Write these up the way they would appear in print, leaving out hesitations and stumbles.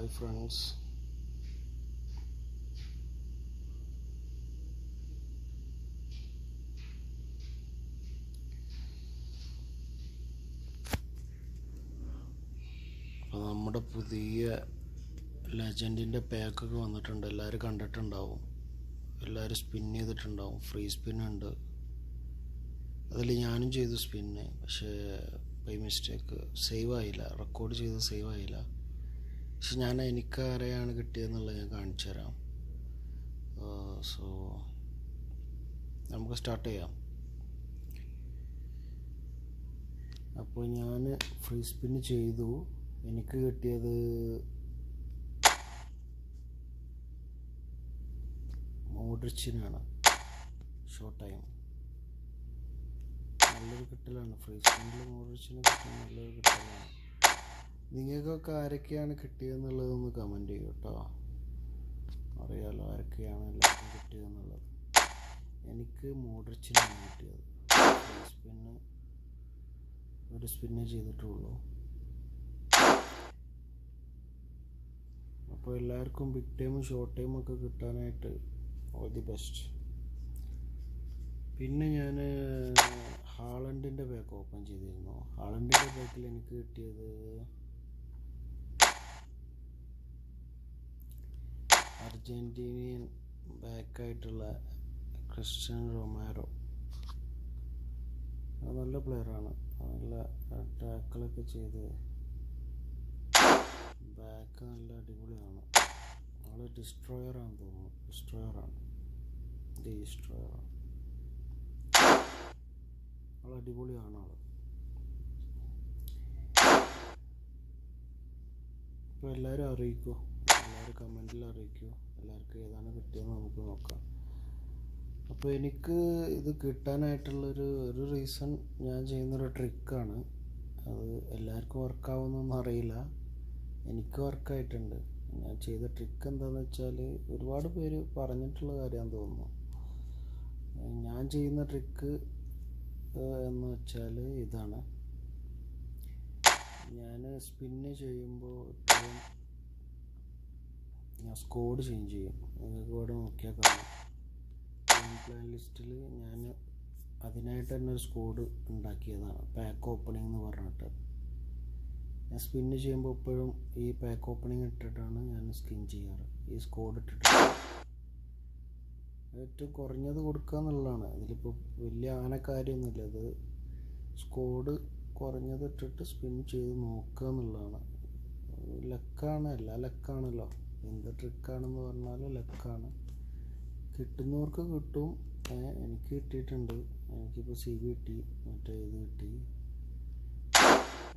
Hi friends. അപ്പോൾ നമ്മുടെ പുതിയ ലെജൻഡിൻ്റെ പാക്കൊക്കെ വന്നിട്ടുണ്ട്. എല്ലാവരും കണ്ടിട്ടുണ്ടാവും, എല്ലാവരും സ്പിൻ ചെയ്തിട്ടുണ്ടാവും. ഫ്രീ സ്പിന്നുണ്ട്. അതിൽ ഞാനും ചെയ്തു സ്പിന്ന്, പക്ഷേ ബൈ മിസ്റ്റേക്ക് സേവ് ആയില്ല. റെക്കോർഡ് ചെയ്ത് സേവ് ആയില്ല. പക്ഷെ എനിക്ക് ആരെയാണ് കിട്ടിയതെന്നുള്ളത് ഞാൻ കാണിച്ചു തരാം. സോ നമുക്ക് സ്റ്റാർട്ട് ചെയ്യാം. അപ്പോൾ ഞാൻ ഫ്രീ സ്പിന്ന് ചെയ്തു. എനിക്ക് കിട്ടിയത് മോഡ്രിച്ചിനാണ്. ഷോർട്ട് ടൈം നല്ലൊരു കിട്ടലാണ്. ഫ്രീ സ്പിന്നിൽ മോഡ്രിച്ചിന് കിട്ടാൻ നല്ലൊരു കിട്ടലാണ്. നിങ്ങൾക്കൊക്കെ ആരൊക്കെയാണ് കിട്ടിയതെന്നുള്ളതൊന്ന് കമൻറ്റ് ചെയ്യൂ കേട്ടോ. അറിയാലോ ആരൊക്കെയാണ് എല്ലാവർക്കും കിട്ടിയതെന്നുള്ളത്. എനിക്ക് മോഡ്രിച്ചിനാണ് കിട്ടിയത്. ഫ്രീ സ്പിന്ന് ഒരു സ്പിന്നേ ചെയ്തിട്ടുള്ളൂ. അപ്പോൾ എല്ലാവർക്കും ബിഗ് ടൈമും ഷോർട്ട് ടൈമും ഒക്കെ കിട്ടാനായിട്ട് ഓൾ ദി ബെസ്റ്റ്. പിന്നെ ഞാൻ ഹാളണ്ടിൻ്റെ ബാക്ക് ഓപ്പൺ ചെയ്തിരുന്നു. ഹാളണ്ടിൻ്റെ ബാക്കിൽ എനിക്ക് കിട്ടിയത് അർജൻറ്റീനിയൻ ബാക്കായിട്ടുള്ള ക്രിസ്ത്യൻ റൊമാരോ. നല്ല പ്ലെയറാണ്. നല്ല ടാക്കിളൊക്കെ ചെയ്ത് ബാക്ക് നല്ല അടിപൊളിയാണ്. ആള് ഡിസ്ട്രോയറാണെന്ന് തോന്നുന്നു. ഡിസ്ട്രോയറാണ്. ആൾ അടിപൊളിയാണ്. ആള് ഇപ്പോൾ എല്ലാവരും അറിയിക്കൂ, എല്ലാവരും കമൻറ്റിൽ അറിയിക്കൂ എല്ലാവർക്കും ഏതാണ് കിട്ടിയതെന്ന് നമുക്ക് നോക്കാം. അപ്പോൾ എനിക്ക് ഇത് കിട്ടാനായിട്ടുള്ളൊരു റീസൺ ഞാൻ ചെയ്യുന്നൊരു ട്രിക്കാണ്. അത് എല്ലാവർക്കും വർക്കാവുന്നൊന്നും അറിയില്ല. എനിക്ക് വർക്കായിട്ടുണ്ട്. ഞാൻ ചെയ്ത ട്രിക്ക് എന്താണെന്ന് വെച്ചാൽ ഒരുപാട് പേര് പറഞ്ഞിട്ടുള്ള കാര്യമാണെന്ന് തോന്നുന്നു. ഞാൻ ചെയ്യുന്ന ട്രിക്ക് എന്ന് വെച്ചാൽ ഇതാണ്. ഞാൻ സ്പിന്ന് ചെയ്യുമ്പോൾ ഇപ്പോഴും ഞാൻ സ്കോഡ് ചേഞ്ച് ചെയ്യും. നിങ്ങൾക്ക് ഇവിടെ നോക്കിയാൽ കാണാം. ഗെയിം പ്ലാൻ ലിസ്റ്റിൽ ഞാൻ അതിനായിട്ട് തന്നെ ഒരു സ്കോഡ് ഉണ്ടാക്കിയതാണ്. പാക്ക് ഓപ്പണിംഗ് എന്ന് പറഞ്ഞിട്ട് ഞാൻ സ്പിന്ന് ചെയ്യുമ്പോൾ എപ്പോഴും ഈ പാക്ക് ഓപ്പണിംഗ് ഇട്ടിട്ടാണ് ഞാൻ സ്കിൻ ചെയ്യാറ്. ഈ സ്കോഡ് ഇട്ടിട്ട് ഏറ്റവും കുറഞ്ഞത് കൊടുക്കുക എന്നുള്ളതാണ്. ഇതിലിപ്പോൾ വലിയ കാര്യമൊന്നുമില്ല. ഇത് സ്കോഡ് കുറഞ്ഞത് ഇട്ടിട്ട് സ്പിൻ ചെയ്ത് നോക്കുക എന്നുള്ളതാണ്. ലക്കാണ്, എല്ലാ ലക്കാണല്ലോ. എന്ത് ട്രിക്കാണെന്ന് പറഞ്ഞാൽ ലക്കാണ്. കിട്ടുന്നവർക്ക് കിട്ടും. എനിക്ക് കിട്ടിയിട്ടുണ്ട്. എനിക്കിപ്പോൾ CB കിട്ടി, മറ്റേ ഇത് കിട്ടി.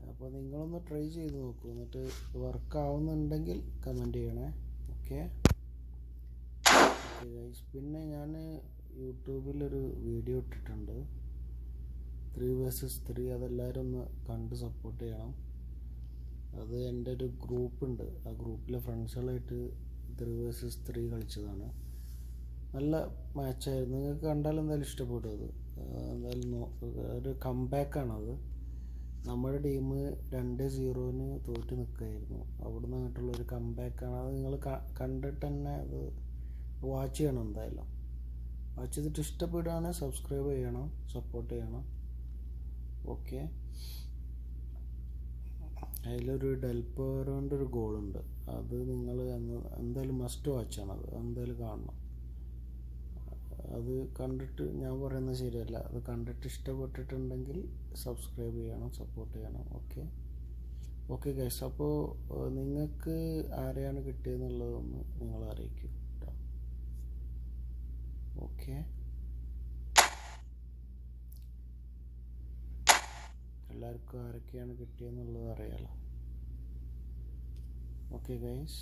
അപ്പോൾ നിങ്ങളൊന്ന് ട്രൈ ചെയ്ത് നോക്കൂ. എന്നിട്ട് വർക്കാവുന്നുണ്ടെങ്കിൽ കമൻറ്റ് ചെയ്യണേ. Okay guys. പിന്നെ ഞാൻ യൂട്യൂബിലൊരു വീഡിയോ ഇട്ടിട്ടുണ്ട് 3 vs 3. അതെല്ലാവരും ഒന്ന് കണ്ട് സപ്പോർട്ട് ചെയ്യണം. അത് എൻ്റെ ഒരു ഗ്രൂപ്പുണ്ട്. ആ ഗ്രൂപ്പിലെ ഫ്രണ്ട്സുകളായിട്ട് 3 vs 3 കളിച്ചതാണ്. നല്ല മാച്ചായിരുന്നു. നിങ്ങൾക്ക് കണ്ടാൽ എന്തായാലും ഇഷ്ടപ്പെടും. അത് എന്തായാലും ഒരു കംബാക്കാണത്. നമ്മുടെ ടീം 2-0 തോറ്റ് നിൽക്കുകയായിരുന്നു. അവിടെ നിന്ന് അങ്ങോട്ടുള്ളൊരു കംബാക്കാണ്. അത് നിങ്ങൾ കണ്ടിട്ട് തന്നെ അത് വാച്ച് ചെയ്യണം. എന്തായാലും വാച്ച് ചെയ്തിട്ട് ഇഷ്ടപ്പെടുകയാണെങ്കിൽ സബ്സ്ക്രൈബ് ചെയ്യണം, സപ്പോർട്ട് ചെയ്യണം. ഓക്കെ. അതിലൊരു ഡെൽപോറോൻ്റെ ഒരു ഗോളുണ്ട്. അത് നിങ്ങൾ എന്തായാലും മസ്റ്റ് വാച്ചാണ്. അത് എന്തായാലും കാണണം. അത് കണ്ടിട്ട് ഞാൻ പറയുന്നത് ശരിയല്ല. അത് കണ്ടിട്ട് ഇഷ്ടപ്പെട്ടിട്ടുണ്ടെങ്കിൽ സബ്സ്ക്രൈബ് ചെയ്യണം, സപ്പോർട്ട് ചെയ്യണം. Okay guys. അപ്പോൾ നിങ്ങൾക്ക് ആരെയാണ് കിട്ടിയതെന്നുള്ളതൊന്ന് നിങ്ങൾ അറിയിക്കും കേട്ടോ. ഓക്കെ. എല്ലാവർക്കും ആരൊക്കെയാണ് കിട്ടിയതെന്നുള്ളത് അറിയാലോ. Okay guys.